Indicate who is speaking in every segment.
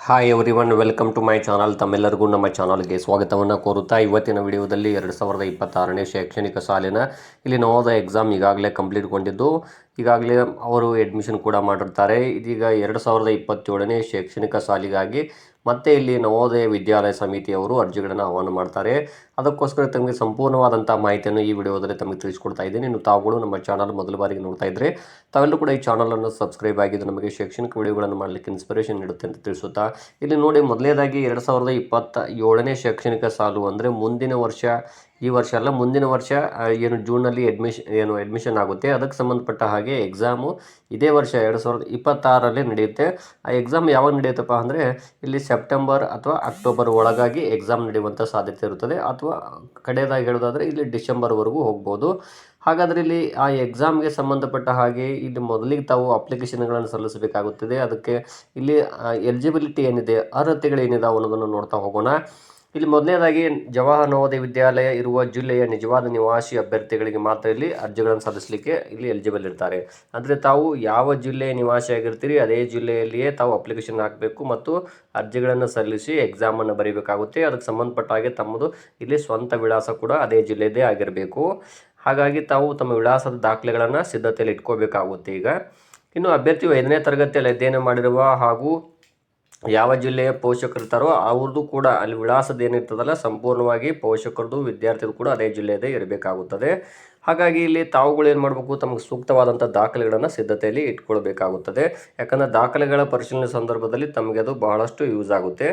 Speaker 1: Hi everyone, welcome to my channel. ತಮ್ಮೆಲ್ಲರಿಗೂ ನಮ್ಮ ಚಾನಲ್ಗೆ ಸ್ವಾಗತವನ್ನು ಕೋರುತ್ತಾ ಇವತ್ತಿನ ವಿಡಿಯೋದಲ್ಲಿ 2026ನೇ ಶೈಕ್ಷಣಿಕ ಸಾಲಿನ ಇಲ್ಲಿ ನವೋದಯ ಎಕ್ಸಾಮ್ ಈಗಾಗಲೇ ಕಂಪ್ಲೀಟ್ಗೊಂಡಿದ್ದು ಈಗಾಗಲೇ ಅವರು ಅಡ್ಮಿಷನ್ ಕೂಡ ಮಾಡಿರ್ತಾರೆ. ಇದೀಗ 2027ನೇ ಶೈಕ್ಷಣಿಕ ಸಾಲಿಗಾಗಿ ಮತ್ತೆ ಇಲ್ಲಿ ನವೋದಯ ವಿದ್ಯಾಲಯ ಸಮಿತಿಯವರು ಅರ್ಜಿಗಳನ್ನು ಆಹ್ವಾನ ಮಾಡ್ತಾರೆ. ಅದಕ್ಕೋಸ್ಕರ ತಮಗೆ ಸಂಪೂರ್ಣವಾದಂಥ ಮಾಹಿತಿಯನ್ನು ಈ ವಿಡಿಯೋದಲ್ಲಿ ತಮಗೆ ತಿಳಿಸ್ಕೊಡ್ತಾ ಇದ್ದೀನಿ. ಇನ್ನು ತಾವುಗಳು ನಮ್ಮ ಚಾನಲ್ ಮೊದಲ ಬಾರಿಗೆ ನೋಡ್ತಾ ಇದ್ದರೆ ತಾವೆಲ್ಲರೂ ಕೂಡ ಈ ಚಾನಲನ್ನು ಸಬ್ಸ್ಕ್ರೈಬ್ ಆಗಿದ್ದು ನಮಗೆ ಶೈಕ್ಷಣಿಕ ವಿಡಿಯೋಗಳನ್ನು ಮಾಡಲಿಕ್ಕೆ ಇನ್ಸ್ಪಿರೇಷನ್ ನೀಡುತ್ತೆ ಅಂತ ತಿಳಿಸುತ್ತಾ, ಇಲ್ಲಿ ನೋಡಿ ಮೊದಲನೇದಾಗಿ 2027ನೇ ಶೈಕ್ಷಣಿಕ ಸಾಲು ಅಂದರೆ ಮುಂದಿನ ವರ್ಷ, ಈ ವರ್ಷ ಅಲ್ಲ ಮುಂದಿನ ವರ್ಷ ಏನು ಜೂನಲ್ಲಿ ಅಡ್ಮಿಷನ್ ಆಗುತ್ತೆ, ಅದಕ್ಕೆ ಸಂಬಂಧಪಟ್ಟ ಹಾಗೆ ಎಕ್ಸಾಮು ಇದೇ ವರ್ಷ 2026ರಲ್ಲಿ ನಡೆಯುತ್ತೆ. ಆ ಎಕ್ಸಾಮ್ ಯಾವಾಗ ನಡೆಯುತ್ತಪ್ಪ ಅಂದರೆ ಇಲ್ಲಿ ಸೆಪ್ಟೆಂಬರ್ ಅಥವಾ ಅಕ್ಟೋಬರ್ ಒಳಗಾಗಿ ಎಕ್ಸಾಮ್ ನಡೆಯುವಂಥ ಸಾಧ್ಯತೆ ಇರುತ್ತದೆ, ಅಥವಾ ಕಡೆಯದಾಗಿ ಹೇಳೋದಾದರೆ ಇಲ್ಲಿ ಡಿಸೆಂಬರ್ವರೆಗೂ ಹೋಗ್ಬೋದು. ಹಾಗಾದರೆ ಇಲ್ಲಿ ಆ ಎಕ್ಸಾಮ್ಗೆ ಸಂಬಂಧಪಟ್ಟ ಹಾಗೆ ಇಲ್ಲಿ ಮೊದಲಿಗೆ ತಾವು ಅಪ್ಲಿಕೇಶನ್ಗಳನ್ನು ಸಲ್ಲಿಸಬೇಕಾಗುತ್ತದೆ. ಅದಕ್ಕೆ ಇಲ್ಲಿ ಎಲಿಜಿಬಿಲಿಟಿ ಏನಿದೆ, ಅರ್ಹತೆಗಳೇನಿದಾವೆ ಅನ್ನೋದನ್ನು ನೋಡ್ತಾ ಹೋಗೋಣ. ಇಲ್ಲಿ ಮೊದಲನೇದಾಗಿ ಜವಾಹರ್ ನವೋದಯ ವಿದ್ಯಾಲಯ ಇರುವ ಜಿಲ್ಲೆಯ ನಿಜವಾದ ನಿವಾಸಿ ಅಭ್ಯರ್ಥಿಗಳಿಗೆ ಮಾತ್ರ ಇಲ್ಲಿ ಅರ್ಜಿಗಳನ್ನು ಸಲ್ಲಿಸಲಿಕ್ಕೆ ಇಲ್ಲಿ ಎಲಿಜಿಬಲ್ ಇರ್ತಾರೆ. ಅಂದರೆ ತಾವು ಯಾವ ಜಿಲ್ಲೆಯ ನಿವಾಸಿ ಆಗಿರ್ತೀರಿ ಅದೇ ಜಿಲ್ಲೆಯಲ್ಲಿಯೇ ತಾವು ಅಪ್ಲಿಕೇಶನ್ ಹಾಕಬೇಕು ಮತ್ತು ಅರ್ಜಿಗಳನ್ನು ಸಲ್ಲಿಸಿ ಎಕ್ಸಾಮನ್ನು ಬರೀಬೇಕಾಗುತ್ತೆ. ಅದಕ್ಕೆ ಸಂಬಂಧಪಟ್ಟ ಹಾಗೆ ತಮ್ಮದು ಇಲ್ಲಿ ಸ್ವಂತ ವಿಳಾಸ ಕೂಡ ಅದೇ ಜಿಲ್ಲೆಯದೇ ಆಗಿರಬೇಕು. ಹಾಗಾಗಿ ತಾವು ತಮ್ಮ ವಿಳಾಸದ ದಾಖಲೆಗಳನ್ನು ಸಿದ್ಧತೆಯಲ್ಲಿ ಇಟ್ಕೋಬೇಕಾಗುತ್ತೆ. ಈಗ ಇನ್ನು ಅಭ್ಯರ್ಥಿಯು 5ನೇ ತರಗತಿಯಲ್ಲಿ ಅಧ್ಯಯನ ಮಾಡಿರುವ ಹಾಗೂ ಯಾವ ಜಿಲ್ಲೆಯ ಪೋಷಕರಿರ್ತಾರೋ ಅವ್ರದ್ದು ಕೂಡ ಅಲ್ಲಿ ವಿಳಾಸದ ಏನಿರ್ತದಲ್ಲ ಸಂಪೂರ್ಣವಾಗಿ ಪೋಷಕರದು ವಿದ್ಯಾರ್ಥಿಗಳು ಕೂಡ ಅದೇ ಜಿಲ್ಲೆಯದೇ ಇರಬೇಕಾಗುತ್ತದೆ. ಹಾಗಾಗಿ ಇಲ್ಲಿ ತಾವುಗಳು ಏನು ಮಾಡಬೇಕು, ತಮಗೆ ಸೂಕ್ತವಾದಂಥ ದಾಖಲೆಗಳನ್ನು ಸಿದ್ಧತೆಯಲ್ಲಿ ಇಟ್ಕೊಳ್ಬೇಕಾಗುತ್ತದೆ. ಯಾಕಂದರೆ ದಾಖಲೆಗಳ ಪರಿಶೀಲನೆ ಸಂದರ್ಭದಲ್ಲಿ ತಮಗೆ ಅದು ಬಹಳಷ್ಟು ಯೂಸ್ ಆಗುತ್ತೆ.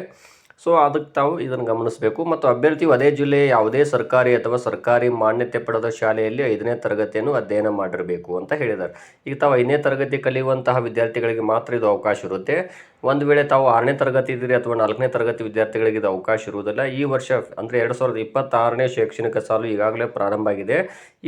Speaker 1: ಸೊ ಅದಕ್ಕೆ ತಾವು ಇದನ್ನು ಗಮನಿಸಬೇಕು. ಮತ್ತು ಅಭ್ಯರ್ಥಿಯು ಅದೇ ಜಿಲ್ಲೆಯ ಯಾವುದೇ ಸರ್ಕಾರಿ ಅಥವಾ ಸರ್ಕಾರಿ ಮಾನ್ಯತೆ ಪಡೆದ ಶಾಲೆಯಲ್ಲಿ 5ನೇ ತರಗತಿಯನ್ನು ಅಧ್ಯಯನ ಮಾಡಿರಬೇಕು ಅಂತ ಹೇಳಿದ್ದಾರೆ. ಈಗ ತಾವು 5ನೇ ತರಗತಿ ಕಲಿಯುವಂತಹ ವಿದ್ಯಾರ್ಥಿಗಳಿಗೆ ಮಾತ್ರ ಇದು ಅವಕಾಶ ಇರುತ್ತೆ. ಒಂದು ವೇಳೆ ತಾವು 6ನೇ ತರಗತಿ ಇದ್ದೀರಿ ಅಥವಾ 4ನೇ ತರಗತಿ ವಿದ್ಯಾರ್ಥಿಗಳಿಗೆ ಇದು ಅವಕಾಶ ಇರುವುದಿಲ್ಲ. ಈ ವರ್ಷ ಅಂದರೆ 2026ನೇ ಶೈಕ್ಷಣಿಕ ಸಾಲು ಈಗಾಗಲೇ ಪ್ರಾರಂಭ ಆಗಿದೆ.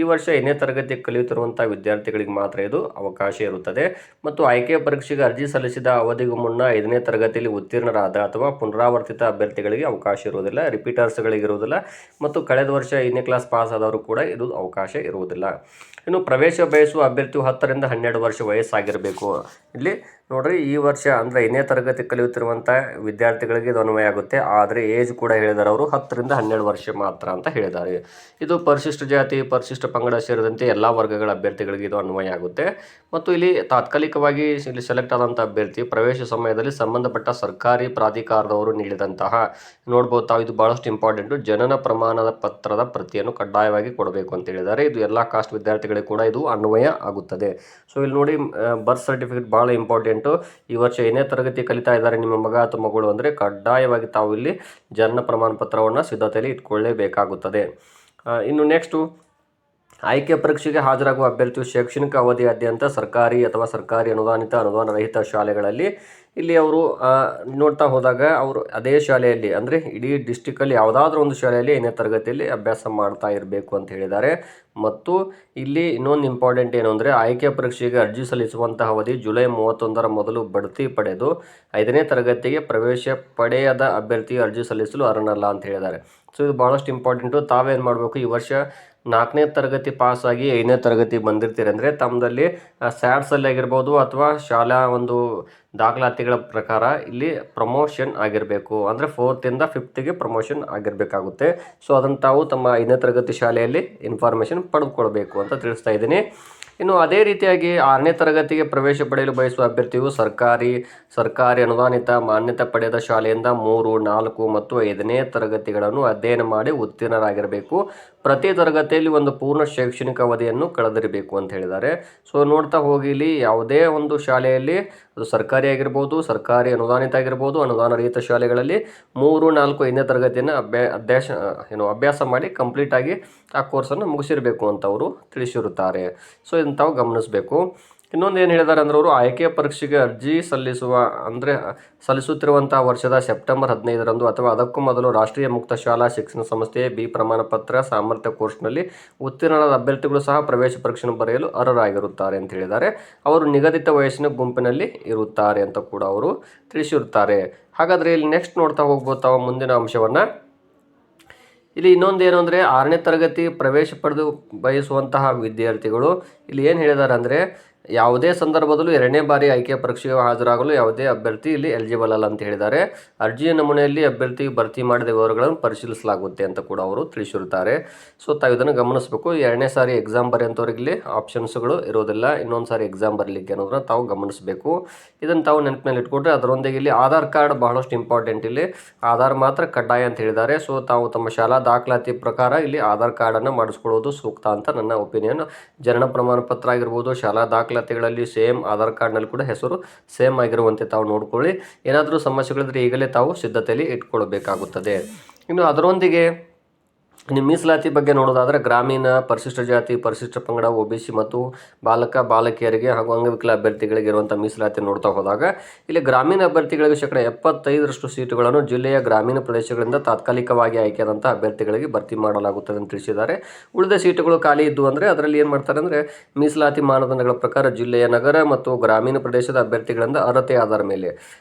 Speaker 1: ಈ ವರ್ಷ 5ನೇ ತರಗತಿ ಕಲಿಯುತ್ತಿರುವಂಥ ವಿದ್ಯಾರ್ಥಿಗಳಿಗೆ ಮಾತ್ರ ಇದು ಅವಕಾಶ ಇರುತ್ತದೆ. ಮತ್ತು ಆಯ್ಕೆಯ ಪರೀಕ್ಷೆಗೆ ಅರ್ಜಿ ಸಲ್ಲಿಸಿದ ಅವಧಿಗೂ ಮುನ್ನ 5ನೇ ತರಗತಿಯಲ್ಲಿ ಉತ್ತೀರ್ಣರಾದ ಅಥವಾ ಪುನರಾವರ್ತಿತ ಅಭ್ಯರ್ಥಿಗಳಿಗೆ ಅವಕಾಶ ಇರುವುದಿಲ್ಲ, ರಿಪೀಟರ್ಸ್ಗಳಿಗೆ ಇರುವುದಿಲ್ಲ, ಮತ್ತು ಕಳೆದ ವರ್ಷ 5ನೇ ಕ್ಲಾಸ್ ಪಾಸ್ ಆದವರು ಕೂಡ ಇದು ಅವಕಾಶ ಇರುವುದಿಲ್ಲ. ಇನ್ನು ಪ್ರವೇಶ ಬಯಸುವ ಅಭ್ಯರ್ಥಿಯು 10ರಿಂದ 12 ವರ್ಷ ವಯಸ್ಸಾಗಿರಬೇಕು. ಇಲ್ಲಿ ನೋಡ್ರಿ, ಈ ವರ್ಷ ಅಂದರೆ 5ನೇ ತರಗತಿ ಕಲಿಯುತ್ತಿರುವಂಥ ವಿದ್ಯಾರ್ಥಿಗಳಿಗೆ ಇದು ಅನ್ವಯ ಆಗುತ್ತೆ. ಆದರೆ ಏಜ್ ಕೂಡ ಹೇಳಿದ್ದಾರೆ ಅವರು 10ರಿಂದ 12 ವರ್ಷ ಮಾತ್ರ ಅಂತ ಹೇಳಿದ್ದಾರೆ. ಇದು ಪರಿಶಿಷ್ಟ ಜಾತಿ, ಪರಿಶಿಷ್ಟ ಪಂಗಡ ಸೇರಿದಂತೆ ಎಲ್ಲ ವರ್ಗಗಳ ಅಭ್ಯರ್ಥಿಗಳಿಗೆ ಇದು ಅನ್ವಯ ಆಗುತ್ತೆ. ಮತ್ತು ಇಲ್ಲಿ ತಾತ್ಕಾಲಿಕವಾಗಿ ಇಲ್ಲಿ ಸೆಲೆಕ್ಟ್ ಆದಂಥ ಅಭ್ಯರ್ಥಿ ಪ್ರವೇಶ ಸಮಯದಲ್ಲಿ ಸಂಬಂಧಪಟ್ಟ ಸರ್ಕಾರಿ ಪ್ರಾಧಿಕಾರದವರು ನೀಡಿದಂತಹ ನೋಡ್ಬೋದು ತಾವು, ಇದು ಭಾಳಷ್ಟು ಇಂಪಾರ್ಟೆಂಟು, ಜನನ ಪ್ರಮಾಣದ ಪತ್ರದ ಪ್ರತಿಯನ್ನು ಕಡ್ಡಾಯವಾಗಿ ಕೊಡಬೇಕು ಅಂತ ಹೇಳಿದ್ದಾರೆ. ಇದು ಎಲ್ಲ ಕಾಸ್ಟ್ ವಿದ್ಯಾರ್ಥಿಗಳಿಗೆ ಕೂಡ ಇದು ಅನ್ವಯ ಆಗುತ್ತದೆ. ಸೊ ಇಲ್ಲಿ ನೋಡಿ, ಬರ್ತ್ ಸರ್ಟಿಫಿಕೇಟ್ ಭಾಳ ಇಂಪಾರ್ಟೆಂಟು. ಈ ವರ್ಷ 5ನೇ ತರಗತಿ ಕಲಿತಾ ಇದ್ದಾರೆ ನಿಮ್ಮ ಮಗ ಅಥವಾ ಮಗಳು ಅಂದರೆ ಕಡ್ಡಾಯವಾಗಿ ತಾವು ಇಲ್ಲಿ ಜನನ ಪ್ರಮಾಣ ಪತ್ರವನ್ನು ಸಿದ್ಧತೆಯಲ್ಲಿ ಇಟ್ಕೊಳ್ಳೇಬೇಕಾಗುತ್ತದೆ. ಇನ್ನು ನೆಕ್ಸ್ಟು, ಆಯ್ಕೆ ಪರೀಕ್ಷೆಗೆ ಹಾಜರಾಗುವ ಅಭ್ಯರ್ಥಿಯು ಶೈಕ್ಷಣಿಕ ಅವಧಿಯಾದ್ಯಂತ ಸರ್ಕಾರಿ ಅಥವಾ ಸರ್ಕಾರಿ ಅನುದಾನಿತ ಅನುದಾನರಹಿತ ಶಾಲೆಗಳಲ್ಲಿ ಇಲ್ಲಿ ಅವರು ನೋಡ್ತಾ ಹೋದಾಗ ಅವರು ಅದೇ ಶಾಲೆಯಲ್ಲಿ ಅಂದರೆ ಇಡೀ ಡಿಸ್ಟಿಕಲ್ಲಿ ಯಾವುದಾದ್ರೂ ಒಂದು ಶಾಲೆಯಲ್ಲಿ 5ನೇ ತರಗತಿಯಲ್ಲಿ ಅಭ್ಯಾಸ ಮಾಡ್ತಾ ಇರಬೇಕು ಅಂತ ಹೇಳಿದ್ದಾರೆ. ಮತ್ತು ಇಲ್ಲಿ ಇನ್ನೊಂದು ಇಂಪಾರ್ಟೆಂಟ್ ಏನು ಅಂದರೆ, ಆಯ್ಕೆ ಪರೀಕ್ಷೆಗೆ ಅರ್ಜಿ ಸಲ್ಲಿಸುವಂತಹ ಅವಧಿ ಜುಲೈ 31ರ ಮೊದಲು ಬಡ್ತಿ ಪಡೆದು 5ನೇ ತರಗತಿಗೆ ಪ್ರವೇಶ ಪಡೆಯದ ಅಭ್ಯರ್ಥಿಗೆ ಅರ್ಜಿ ಸಲ್ಲಿಸಲು ಅರ್ಹನಲ್ಲ ಅಂತ ಹೇಳಿದ್ದಾರೆ. ಸೊ ಇದು ಭಾಳಷ್ಟು ಇಂಪಾರ್ಟೆಂಟು. ತಾವೇನು ಮಾಡಬೇಕು, ಈ ವರ್ಷ 4ನೇ ತರಗತಿ ಪಾಸಾಗಿ 5ನೇ ತರಗತಿ ಬಂದಿರ್ತೀರಿ ಅಂದರೆ ತಮ್ಮದಲ್ಲಿ ಸ್ಯಾಟ್ಸಲ್ಲಿ ಆಗಿರ್ಬೋದು ಅಥವಾ ಶಾಲಾ ಒಂದು ದಾಖಲಾತಿಗಳ ಪ್ರಕಾರ ಇಲ್ಲಿ ಪ್ರಮೋಷನ್ ಆಗಿರಬೇಕು. ಅಂದರೆ 4ರಿಂದ 5ಗೆ ಪ್ರಮೋಷನ್ ಆಗಿರಬೇಕಾಗುತ್ತೆ. ಸೊ ಅದನ್ನು ತಾವು ತಮ್ಮ 5ನೇ ತರಗತಿ ಶಾಲೆಯಲ್ಲಿ ಇನ್ಫಾರ್ಮೇಷನ್ ಪಡೆದುಕೊಳ್ಬೇಕು ಅಂತ ತಿಳಿಸ್ತಾ ಇದ್ದೀನಿ. ಇನ್ನು ಅದೇ ರೀತಿಯಾಗಿ 6ನೇ ತರಗತಿಗೆ ಪ್ರವೇಶ ಪಡೆಯಲು ಬಯಸುವ ಅಭ್ಯರ್ಥಿಯು ಸರ್ಕಾರಿ ಅನುದಾನಿತ ಮಾನ್ಯತೆ ಪಡೆದ ಶಾಲೆಯಿಂದ 3, 4 ಮತ್ತು 5ನೇ ತರಗತಿಗಳನ್ನು ಅಧ್ಯಯನ ಮಾಡಿ ಉತ್ತೀರ್ಣರಾಗಿರಬೇಕು. ಪ್ರತಿ ತರಗತಿಯಲ್ಲಿ ಒಂದು ಪೂರ್ಣ ಶೈಕ್ಷಣಿಕ ಅವಧಿಯನ್ನು ಕಳೆದಿರಬೇಕು ಅಂತ ಹೇಳಿದ್ದಾರೆ. ಸೊ ನೋಡ್ತಾ ಹೋಗಿ, ಇಲ್ಲಿ ಯಾವುದೇ ಒಂದು ಶಾಲೆಯಲ್ಲಿ ಅದು ಸರ್ಕಾರಿ ಆಗಿರ್ಬೋದು, ಸರ್ಕಾರಿ ಅನುದಾನಿತ ಆಗಿರ್ಬೋದು, ಅನುದಾನ ರಹಿತ ಶಾಲೆಗಳಲ್ಲಿ 3, 4, 5ನೇ ತರಗತಿಯನ್ನು ಅಭ್ಯಾಸ ಮಾಡಿ ಕಂಪ್ಲೀಟಾಗಿ ಆ ಕೋರ್ಸನ್ನು ಮುಗಿಸಿರಬೇಕು ಅಂತ ಅವರು ತಿಳಿಸಿರುತ್ತಾರೆ. ಸೊ ಇದನ್ನು ತಾವು ಗಮನಿಸಬೇಕು. ಇನ್ನೊಂದು ಏನು ಹೇಳಿದ್ದಾರೆ ಅಂದರೆ, ಅವರು ಆಯ್ಕೆಯ ಪರೀಕ್ಷೆಗೆ ಅರ್ಜಿ ಸಲ್ಲಿಸುತ್ತಿರುವಂಥ ವರ್ಷದ ಸೆಪ್ಟೆಂಬರ್ 15ರಂದು ಅಥವಾ ಅದಕ್ಕೂ ಮೊದಲು ರಾಷ್ಟ್ರೀಯ ಮುಕ್ತ ಶಾಲಾ ಶಿಕ್ಷಣ ಸಂಸ್ಥೆಯ ಬಿ ಪ್ರಮಾಣ ಪತ್ರ ಸಾಮರ್ಥ್ಯ ಕೋರ್ಸ್ನಲ್ಲಿ ಉತ್ತೀರ್ಣರಾದ ಅಭ್ಯರ್ಥಿಗಳು ಸಹ ಪ್ರವೇಶ ಪರೀಕ್ಷೆಯನ್ನು ಬರೆಯಲು ಅರ್ಹರಾಗಿರುತ್ತಾರೆ ಅಂತ ಹೇಳಿದ್ದಾರೆ. ಅವರು ನಿಗದಿತ ವಯಸ್ಸಿನ ಗುಂಪಿನಲ್ಲಿ ಇರುತ್ತಾರೆ ಅಂತ ಕೂಡ ಅವರು ತಿಳಿಸಿರುತ್ತಾರೆ. ಹಾಗಾದರೆ ಇಲ್ಲಿ ನೆಕ್ಸ್ಟ್ ನೋಡ್ತಾ ಹೋಗ್ಬೋದು ತಾವು ಮುಂದಿನ ಅಂಶವನ್ನು. ಇಲ್ಲಿ ಇನ್ನೊಂದೇನು ಅಂದರೆ, 6ನೇ ತರಗತಿ ಪ್ರವೇಶ ಪಡೆದು ಬಯಸುವಂತಹ ವಿದ್ಯಾರ್ಥಿಗಳು ಇಲ್ಲಿ ಏನು ಹೇಳಿದ್ದಾರೆ ಅಂದರೆ, ಯಾವುದೇ ಸಂದರ್ಭದಲ್ಲೂ 2ನೇ ಬಾರಿ ಆಯ್ಕೆ ಪರೀಕ್ಷೆಗೆ ಹಾಜರಾಗಲು ಯಾವುದೇ ಅಭ್ಯರ್ಥಿ ಇಲ್ಲಿ ಎಲಿಜಿಬಲ್ ಅಲ್ಲ ಅಂತ ಹೇಳಿದ್ದಾರೆ. ಅರ್ಜಿಯ ನಮೂನೆಯಲ್ಲಿ ಅಭ್ಯರ್ಥಿ ಭರ್ತಿ ಮಾಡಿದ ವಿವರಗಳನ್ನು ಪರಿಶೀಲಿಸಲಾಗುತ್ತೆ ಅಂತ ಕೂಡ ಅವರು ತಿಳಿಸಿರುತ್ತಾರೆ. ಸೊ ತಾವು ಇದನ್ನು ಗಮನಿಸಬೇಕು. 2ನೇ ಸಾರಿ ಎಕ್ಸಾಮ್ ಬರೆಯುವಂಥವ್ರಿಗೆ ಇಲ್ಲಿ ಆಪ್ಷನ್ಸ್ಗಳು ಇರೋದಿಲ್ಲ. ಇನ್ನೊಂದು ಸಾರಿ ಎಕ್ಸಾಮ್ ಬರಲಿಕ್ಕೆ ಅನ್ನೋದನ್ನ ತಾವು ಗಮನಿಸಬೇಕು. ಇದನ್ನು ತಾವು ನೆನಪಿನಲ್ಲಿ ಇಟ್ಕೊಂಡ್ರೆ ಅದರೊಂದಿಗೆ ಇಲ್ಲಿ ಆಧಾರ್ ಕಾರ್ಡ್ ಬಹಳಷ್ಟು ಇಂಪಾರ್ಟೆಂಟ್. ಇಲ್ಲಿ ಆಧಾರ್ ಮಾತ್ರ ಕಡ್ಡಾಯ ಅಂತ ಹೇಳಿದ್ದಾರೆ. ಸೊ ತಾವು ತಮ್ಮ ಶಾಲಾ ದಾಖಲಾತಿ ಪ್ರಕಾರ ಇಲ್ಲಿ ಆಧಾರ್ ಕಾರ್ಡನ್ನು ಮಾಡಿಸ್ಕೊಳ್ಳೋದು ಸೂಕ್ತ ಅಂತ ನನ್ನ ಒಪಿನಿಯನ್. ಜನನ ಪ್ರಮಾಣ ಪತ್ರ ಆಗಿರ್ಬೋದು, ಶಾಲಾ ದಾಖಲಾತಿಗಳಲ್ಲಿ ಸೇಮ್, ಆಧಾರ್ ಕಾರ್ಡ್ನಲ್ಲಿ ಕೂಡ ಹೆಸರು ಸೇಮ್ ಆಗಿರುವಂತೆ ತಾವು ನೋಡ್ಕೊಳ್ಳಿ. ಏನಾದರೂ ಸಮಸ್ಯೆಗಳಿದ್ರೆ ಈಗಲೇ ತಾವು ಸಿದ್ಧತೆಯಲ್ಲಿ ಇಟ್ಕೊಳ್ಬೇಕಾಗುತ್ತದೆ. ಇನ್ನು ಅದರೊಂದಿಗೆ ನಿಮ್ಮ ಮೀಸಲಾತಿ ಬಗ್ಗೆ ನೋಡೋದಾದರೆ ಗ್ರಾಮೀಣ, ಪರಿಶಿಷ್ಟ ಜಾತಿ, ಪರಿಶಿಷ್ಟ ಪಂಗಡ, OBC ಮತ್ತು ಬಾಲಕ ಬಾಲಕಿಯರಿಗೆ ಹಾಗೂ ಅಂಗವಿಕಲ ಅಭ್ಯರ್ಥಿಗಳಿಗೆ ಇರುವಂಥ ಮೀಸಲಾತಿ ನೋಡ್ತಾ ಹೋದಾಗ ಇಲ್ಲಿ ಗ್ರಾಮೀಣ ಅಭ್ಯರ್ಥಿಗಳಿಗೆ 75% ಸೀಟುಗಳನ್ನು ಜಿಲ್ಲೆಯ ಗ್ರಾಮೀಣ ಪ್ರದೇಶಗಳಿಂದ ತಾತ್ಕಾಲಿಕವಾಗಿ ಆಯ್ಕೆಯಾದಂಥ ಅಭ್ಯರ್ಥಿಗಳಿಗೆ ಭರ್ತಿ ಮಾಡಲಾಗುತ್ತದೆ ಅಂತ ತಿಳಿಸಿದ್ದಾರೆ. ಉಳಿದ ಸೀಟುಗಳು ಖಾಲಿ ಇದ್ದು ಅಂದರೆ ಅದರಲ್ಲಿ ಏನು ಮಾಡ್ತಾರೆ ಅಂದರೆ ಮೀಸಲಾತಿ ಮಾನದಂಡಗಳ ಪ್ರಕಾರ ಜಿಲ್ಲೆಯ ನಗರ ಮತ್ತು ಗ್ರಾಮೀಣ ಪ್ರದೇಶದ ಅಭ್ಯರ್ಥಿಗಳಿಂದ ಅರ್ಹತೆ ಆಧಾರ ಮೇಲೆ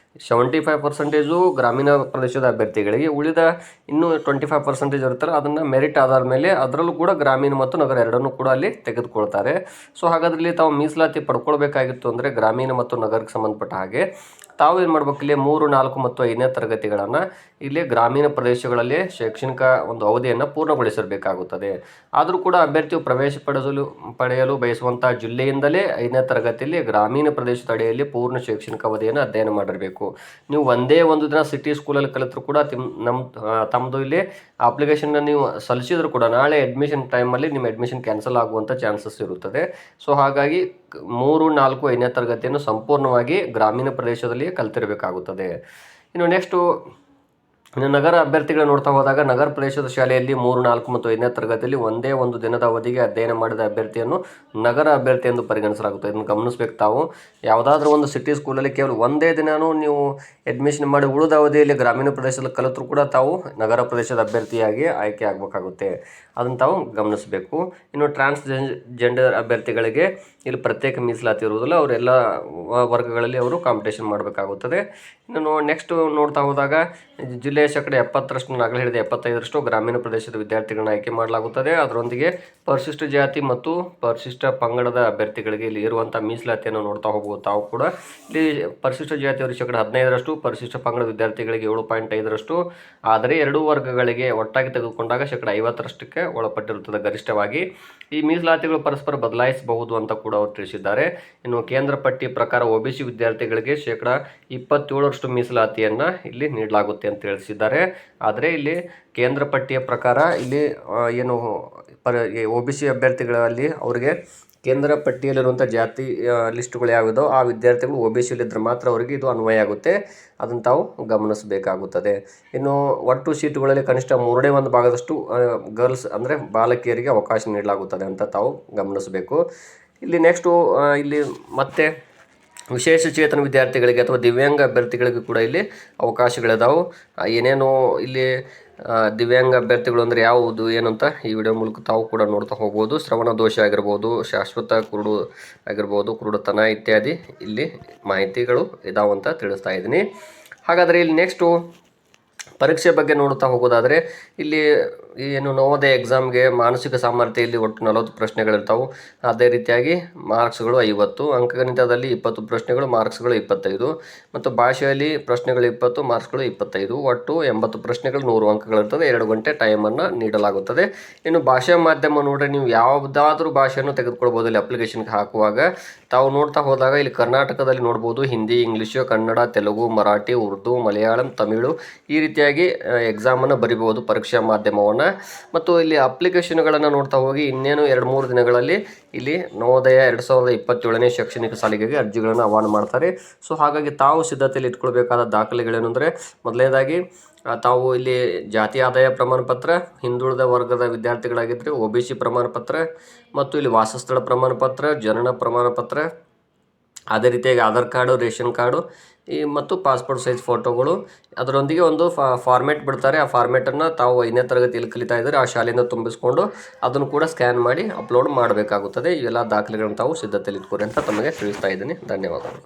Speaker 1: 75% ಗ್ರಾಮೀಣ ಪ್ರದೇಶದ ಅಭ್ಯರ್ಥಿಗಳಿಗೆ, ಉಳಿದ ಇನ್ನೂ 25% ಇರುತ್ತಲ್ಲ ಅದನ್ನು ಮೆರಿಟ್ ಆಧಾರ ಮೇಲೆ ಅದರಲ್ಲೂ ಕೂಡ ಗ್ರಾಮೀಣ ಮತ್ತು ನಗರ ಎರಡನ್ನೂ ಕೂಡ ಅಲ್ಲಿ ತೆಗೆದುಕೊಳ್ತಾರೆ. ಸೊ ಹಾಗಾದ್ರೆ ಇಲ್ಲಿ ತಾವು ಮೀಸಲಾತಿ ಪಡ್ಕೊಳ್ಬೇಕಾಗಿತ್ತು ಅಂದರೆ ಗ್ರಾಮೀಣ ಮತ್ತು ನಗರಕ್ಕೆ ಸಂಬಂಧಪಟ್ಟ ಹಾಗೆ ತಾವು ಏನು ಮಾಡ್ಬೇಕು, ಇಲ್ಲಿ 3, 4 ಮತ್ತು 5ನೇ ತರಗತಿಗಳನ್ನು ಇಲ್ಲಿ ಗ್ರಾಮೀಣ ಪ್ರದೇಶಗಳಲ್ಲಿ ಶೈಕ್ಷಣಿಕ ಒಂದು ಅವಧಿಯನ್ನು ಪೂರ್ಣಗೊಳಿಸಬೇಕಾಗುತ್ತದೆ. ಆದರೂ ಕೂಡ ಅಭ್ಯರ್ಥಿಯು ಪ್ರವೇಶ ಪಡೆಯಲು ಬಯಸುವಂಥ ಜಿಲ್ಲೆಯಿಂದಲೇ 5ನೇ ತರಗತಿಯಲ್ಲಿ ಗ್ರಾಮೀಣ ಪ್ರದೇಶದ ಅಡಿಯಲ್ಲಿ ಪೂರ್ಣ ಶೈಕ್ಷಣಿಕ ಅವಧಿಯನ್ನು ಅಧ್ಯಯನ ಮಾಡಿರಬೇಕು. ನೀವು ಒಂದೇ ಒಂದು ದಿನ ಸಿಟಿ ಸ್ಕೂಲಲ್ಲಿ ಕಲಿತರೂ ಕೂಡ ತಮ್ಮದು ಇಲ್ಲಿ ಅಪ್ಲಿಕೇಶನ್ನ ನೀವು ಸಲ್ಲಿಸಿದ್ರು ಕೂಡ ನಾಳೆ ಅಡ್ಮಿಷನ್ ಟೈಮಲ್ಲಿ ನಿಮ್ಮ ಅಡ್ಮಿಷನ್ ಕ್ಯಾನ್ಸಲ್ ಆಗುವಂಥ ಚಾನ್ಸಸ್ ಇರುತ್ತದೆ. ಸೊ ಹಾಗಾಗಿ 3, 4, 5ನೇ ತರಗತಿಯನ್ನು ಸಂಪೂರ್ಣವಾಗಿ ಗ್ರಾಮೀಣ ಪ್ರದೇಶದಲ್ಲಿ ಕಲಿತಿರಬೇಕಾಗುತ್ತದೆ. ಇನ್ನು ನೆಕ್ಸ್ಟು ನಗರ ಅಭ್ಯರ್ಥಿಗಳು ನೋಡ್ತಾ ಹೋದಾಗ ನಗರ ಪ್ರದೇಶದ ಶಾಲೆಯಲ್ಲಿ 3, 4 ಮತ್ತು 5ನೇ ತರಗತಿಯಲ್ಲಿ ಒಂದೇ ಒಂದು ದಿನದ ಅವಧಿಗೆ ಅಧ್ಯಯನ ಮಾಡಿದ ಅಭ್ಯರ್ಥಿಯನ್ನು ನಗರ ಅಭ್ಯರ್ಥಿ ಎಂದು ಪರಿಗಣಿಸಲಾಗುತ್ತದೆ. ಇದನ್ನು ಗಮನಿಸಬೇಕು ತಾವು. ಯಾವುದಾದ್ರೂ ಒಂದು ಸಿಟಿ ಸ್ಕೂಲಲ್ಲಿ ಕೇವಲ ಒಂದೇ ದಿನವೂ ನೀವು ಅಡ್ಮಿಷನ್ ಮಾಡಿ ಉಳಿದ ಅವಧಿಯಲ್ಲಿ ಗ್ರಾಮೀಣ ಪ್ರದೇಶದಲ್ಲಿ ಕಲಿತರೂ ಕೂಡ ತಾವು ನಗರ ಪ್ರದೇಶದ ಅಭ್ಯರ್ಥಿಯಾಗಿ ಆಯ್ಕೆ ಆಗಬೇಕಾಗುತ್ತೆ. ಅದನ್ನು ತಾವು ಗಮನಿಸಬೇಕು. ಇನ್ನು ಟ್ರಾನ್ಸ್ಜೆಂಡರ್ ಅಭ್ಯರ್ಥಿಗಳಿಗೆ ಇಲ್ಲಿ ಪ್ರತ್ಯೇಕ ಮೀಸಲಾತಿ ಇರುವುದಿಲ್ಲ. ಅವರೆಲ್ಲ ವರ್ಗಗಳಲ್ಲಿ ಅವರು ಕಾಂಪಿಟೇಷನ್ ಮಾಡಬೇಕಾಗುತ್ತದೆ. ಇನ್ನು ನೆಕ್ಸ್ಟ್ ನೋಡ್ತಾ ಹೋದಾಗ ಜಿಲ್ಲೆಯ 70% ನಗರ ಹಿಡಿದ 75% ಗ್ರಾಮೀಣ ಪ್ರದೇಶದ ವಿದ್ಯಾರ್ಥಿಗಳನ್ನ ಆಯ್ಕೆ ಮಾಡಲಾಗುತ್ತದೆ. ಅದರೊಂದಿಗೆ ಪರಿಶಿಷ್ಟ ಜಾತಿ ಮತ್ತು ಪರಿಶಿಷ್ಟ ಪಂಗಡದ ಅಭ್ಯರ್ಥಿಗಳಿಗೆ ಇಲ್ಲಿ ಇರುವಂಥ ಮೀಸಲಾತಿಯನ್ನು ನೋಡ್ತಾ ಹೋಗ್ಬೋದು. ತಾವು ಕೂಡ ಇಲ್ಲಿ ಪರಿಶಿಷ್ಟ ಜಾತಿಯವರಿಗೆ 15%, ಪರಿಶಿಷ್ಟ ಪಂಗಡ ವಿದ್ಯಾರ್ಥಿಗಳಿಗೆ 7.5%, ಆದರೆ ಎರಡೂ ವರ್ಗಗಳಿಗೆ ಒಟ್ಟಾಗಿ ತೆಗೆದುಕೊಂಡಾಗ 50%ಕ್ಕೆ ಒಳಪಟ್ಟಿರುತ್ತದೆ ಗರಿಷ್ಠವಾಗಿ. ಈ ಮೀಸಲಾತಿಗಳು ಪರಸ್ಪರ ಬದಲಾಯಿಸಬಹುದು ಅಂತ ಕೂಡ ಅವರು ತಿಳಿಸಿದ್ದಾರೆ. ಇನ್ನು ಕೇಂದ್ರ ಪಟ್ಟಿ ಪ್ರಕಾರ OBC ವಿದ್ಯಾರ್ಥಿಗಳಿಗೆ 27% ಮೀಸಲಾತಿಯನ್ನು ಇಲ್ಲಿ ನೀಡಲಾಗುತ್ತೆ ಅಂತ ತಿಳಿಸಿದ್ದಾರೆ. ಆದರೆ ಇಲ್ಲಿ ಕೇಂದ್ರ ಪಟ್ಟಿಯ ಪ್ರಕಾರ ಇಲ್ಲಿ ಏನು OBC ಅಭ್ಯರ್ಥಿಗಳಲ್ಲಿ ಅವರಿಗೆ ಕೇಂದ್ರ ಪಟ್ಟಿಯಲ್ಲಿರುವಂಥ ಜಾತಿ ಲಿಸ್ಟ್ಗಳು ಯಾವುದೋ ಆ ವಿದ್ಯಾರ್ಥಿಗಳು OBCಯಲ್ಲಿದ್ದರೆ ಮಾತ್ರ ಅವರಿಗೆ ಇದು ಅನ್ವಯ ಆಗುತ್ತೆ. ಅದನ್ನು ತಾವು ಗಮನಿಸಬೇಕಾಗುತ್ತದೆ. ಇನ್ನು ಒಟ್ಟು ಸೀಟುಗಳಲ್ಲಿ ಕನಿಷ್ಠ 1/3 ಭಾಗದಷ್ಟು ಗರ್ಲ್ಸ್ ಅಂದರೆ ಬಾಲಕಿಯರಿಗೆ ಅವಕಾಶ ನೀಡಲಾಗುತ್ತದೆ ಅಂತ ತಾವು ಗಮನಿಸಬೇಕು. ಇಲ್ಲಿ ನೆಕ್ಸ್ಟು ಇಲ್ಲಿ ಮತ್ತೆ ವಿಶೇಷ ಚೇತನ ವಿದ್ಯಾರ್ಥಿಗಳಿಗೆ ಅಥವಾ ದಿವ್ಯಾಂಗ ಅಭ್ಯರ್ಥಿಗಳಿಗೂ ಕೂಡ ಇಲ್ಲಿ ಅವಕಾಶಗಳಿದಾವೆ. ಏನೇನು ಇಲ್ಲಿ ದಿವ್ಯಾಂಗ ಅಭ್ಯರ್ಥಿಗಳು ಅಂದರೆ ಯಾವುದು ಏನು ಅಂತ ಈ ವಿಡಿಯೋ ಮೂಲಕ ತಾವು ಕೂಡ ನೋಡ್ತಾ ಹೋಗ್ಬೋದು. ಶ್ರವಣ ದೋಷ ಆಗಿರ್ಬೋದು, ಶಾಶ್ವತ ಕುರುಡು ಆಗಿರ್ಬೋದು, ಕುರುಡುತನ ಇತ್ಯಾದಿ ಇಲ್ಲಿ ಮಾಹಿತಿಗಳು ಇದಾವೆ ಅಂತ ತಿಳಿಸ್ತಾ ಇದ್ದೀನಿ. ಹಾಗಾದರೆ ಇಲ್ಲಿ ನೆಕ್ಸ್ಟು ಪರೀಕ್ಷೆ ಬಗ್ಗೆ ನೋಡ್ತಾ ಹೋಗೋದಾದರೆ ಇಲ್ಲಿ ಏನು ನವೋದಯ ಎಕ್ಸಾಮ್ಗೆ ಮಾನಸಿಕ ಸಾಮರ್ಥ್ಯ ಇಲ್ಲಿ ಒಟ್ಟು 40 ಪ್ರಶ್ನೆಗಳಿರ್ತಾವೆ. ಅದೇ ರೀತಿಯಾಗಿ ಮಾರ್ಕ್ಸ್ಗಳು 50, ಅಂಕಗಣಿತದಲ್ಲಿ 20 ಪ್ರಶ್ನೆಗಳು, ಮಾರ್ಕ್ಸ್ಗಳು 25, ಮತ್ತು ಭಾಷೆಯಲ್ಲಿ ಪ್ರಶ್ನೆಗಳು 20, ಮಾರ್ಕ್ಸ್ಗಳು 25, ಒಟ್ಟು 80 ಪ್ರಶ್ನೆಗಳು, 100 ಅಂಕಗಳಿರ್ತದೆ. 2 ಗಂಟೆ ಟೈಮನ್ನು ನೀಡಲಾಗುತ್ತದೆ. ಇನ್ನು ಭಾಷಾ ಮಾಧ್ಯಮ ನೋಡ್ರಿ, ನೀವು ಯಾವುದಾದ್ರೂ ಭಾಷೆಯನ್ನು ತೆಗೆದುಕೊಳ್ಬೋದು ಇಲ್ಲಿ ಅಪ್ಲಿಕೇಶನ್ಗೆ ಹಾಕುವಾಗ. ತಾವು ನೋಡ್ತಾ ಹೋದಾಗ ಇಲ್ಲಿ ಕರ್ನಾಟಕದಲ್ಲಿ ನೋಡ್ಬೋದು ಹಿಂದಿ, ಇಂಗ್ಲೀಷು, ಕನ್ನಡ, ತೆಲುಗು, ಮರಾಠಿ, ಉರ್ದು, ಮಲಯಾಳಂ, ತಮಿಳು ಈ ರೀತಿಯಾಗಿ ಎಕ್ಸಾಮನ್ನು ಬರಿಬೋದು ಪರೀಕ್ಷಾ ಮಾಧ್ಯಮವನ್ನು. ಮತ್ತು ಇಲ್ಲಿ ಅಪ್ಲಿಕೇಶನ್ಗಳನ್ನು ನೋಡ್ತಾ ಹೋಗಿ ಇನ್ನೇನು 2-3 ದಿನಗಳಲ್ಲಿ ಇಲ್ಲಿ ನವೋದಯ 2027ನೇ ಶೈಕ್ಷಣಿಕ ಸಾಲಿಗೆಗೆ ಅರ್ಜಿಗಳನ್ನು ಆಹ್ವಾನ ಮಾಡ್ತಾರೆ. ಸೊ ಹಾಗಾಗಿ ತಾವು ಸಿದ್ಧತೆಯಲ್ಲಿ ಇಟ್ಕೊಳ್ಬೇಕಾದ ದಾಖಲೆಗಳೇನು ಅಂದರೆ ಮೊದಲನೇದಾಗಿ ತಾವು ಇಲ್ಲಿ ಜಾತಿ ಆದಾಯ ಪ್ರಮಾಣ ಪತ್ರ, ಹಿಂದುಳಿದ ವರ್ಗದ ವಿದ್ಯಾರ್ಥಿಗಳಾಗಿದ್ದರೆ OBC ಪ್ರಮಾಣ ಪತ್ರ, ಮತ್ತು ಇಲ್ಲಿ ವಾಸಸ್ಥಳ ಪ್ರಮಾಣ ಪತ್ರ, ಜನನ ಪ್ರಮಾಣ ಪತ್ರ, ಅದೇ ರೀತಿಯಾಗಿ ಆಧಾರ್ ಕಾರ್ಡು, ರೇಷನ್ ಕಾರ್ಡು ಮತ್ತು ಪಾಸ್ಪೋರ್ಟ್ ಸೈಜ್ ಫೋಟೋಗಳು, ಅದರೊಂದಿಗೆ ಒಂದು ಫಾರ್ಮೇಟ್ ಬಿಡ್ತಾರೆ. ಆ ಫಾರ್ಮೇಟನ್ನು ತಾವು 5ನೇ ತರಗತಿಯಲ್ಲಿ ಕಲಿತಾ ಇದ್ದರೆ ಆ ಶಾಲೆಯಿಂದ ತುಂಬಿಸ್ಕೊಂಡು ಅದನ್ನು ಕೂಡ ಸ್ಕ್ಯಾನ್ ಮಾಡಿ ಅಪ್ಲೋಡ್ ಮಾಡಬೇಕಾಗುತ್ತದೆ. ಇವೆಲ್ಲ ದಾಖಲೆಗಳನ್ನು ತಾವು ಸಿದ್ಧತೆಯಲ್ಲಿ ಇಟ್ಕೊರಿ ಅಂತ ತಮಗೆ ತಿಳಿಸ್ತಾ ಇದ್ದೀನಿ. ಧನ್ಯವಾದಗಳು.